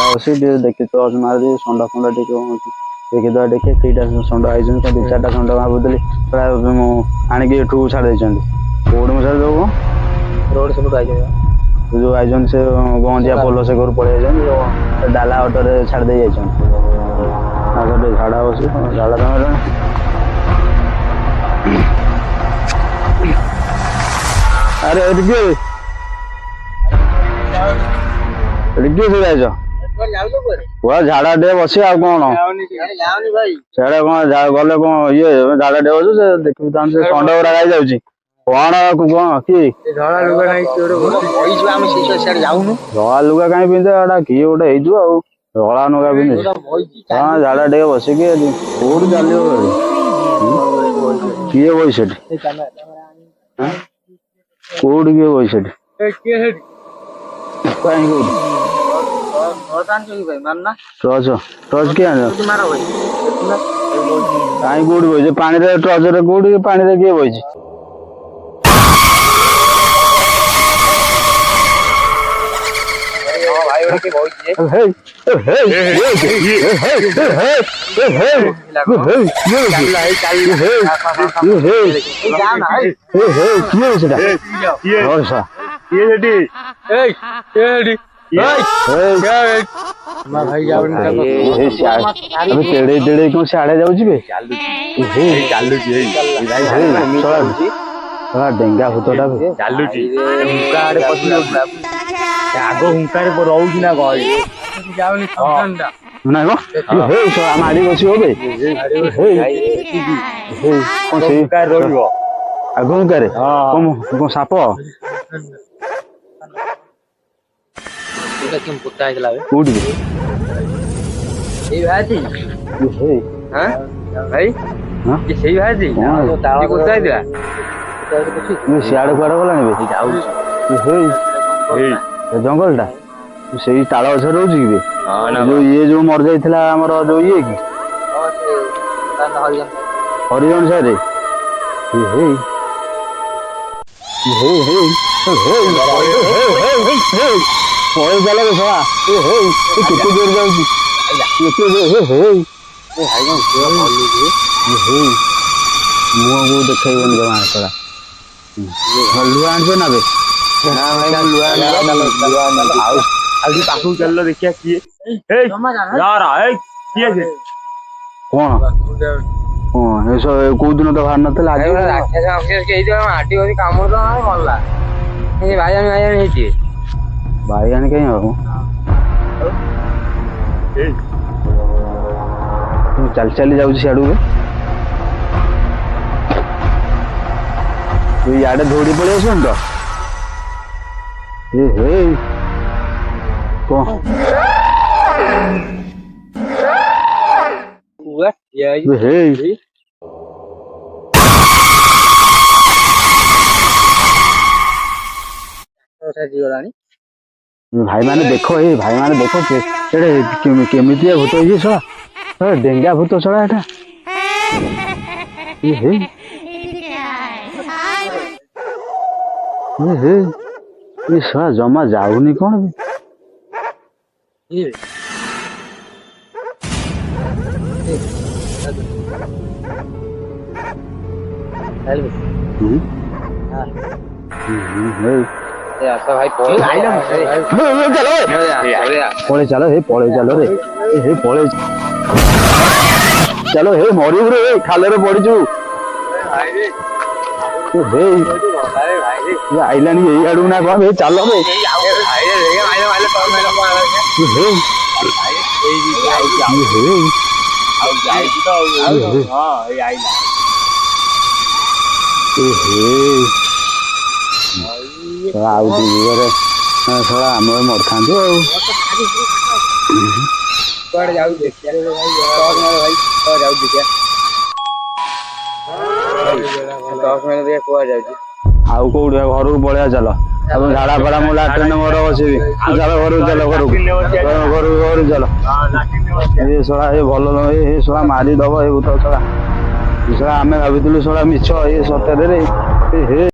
बस देखी टच मार संडा फंडा टे देखीद देखे कईटा षंड आई दी चार्टा षंड भावुली आणिक एठू छाड़ कौट मुझे रोड सब जो आई से गंजिया पोल से घर पड़े डाला अटो छाड़ दे झाड़ा बस झाड़ा तुम अरे किए जाइज पूरा झाड़ा डे बस आ कौन सियाड़े कौन गले कौन ये झाड़ा डे बस देखी खंड गुरा गाई जाऊँ कौन कौन कि धला लुगा कहीं पिंधे किए गोटे हो धला लुगा पिंधे हाँ झाड़ा डे बसिक कौट चलो किए बही से कौट किए बही से कहीं टच टच किए कहीं कौट बही पानी टच कौट पानी किए बही तेड़े तेड़े कौन सियाड़े जाऊँ डेंगा भूतटा आग हुंकार रोची ना मारी बस आग हुंकार कौन साप कौटी सियाड़े कुआड़े गला जंगल टा से ताल गछ रोच कि ये जो मर जाइला आमर जो ये कि हरिजन सारे पड़े चल सला केते जोर जाऊँ मुह को देखन जमा सला लुआ आन ना बे पाखु चल देखिया किए कौन कौ दिन तो बाहर नाला भाई आने कहीं चल चली जाऊँ सियाड़ू इे दौड़ी पड़े आस तो कौन भाई माने देखो ये भाई माने देखो केमितिया भूत ये छड़ा डेंगा भूत छड़ा एटा ये छड़ा जमा जाऊनी कौन भाई पड़े चलो हे पड़े चलो रे हे पड़े चलो हे मरी रे खाल रे पड़ीचु आईलानी यही आड़ू ना कौन चलो रे थोड़ा आम मर था आउ कौट घर को पलिया चल झाड़ा फड़ा मो लाट्रेन मोर बसबी चल घर चल घर घर चल ये शला ये भल ये शला मारिदब ये भूत शला आम भाभी शला मिछ ये सତରେ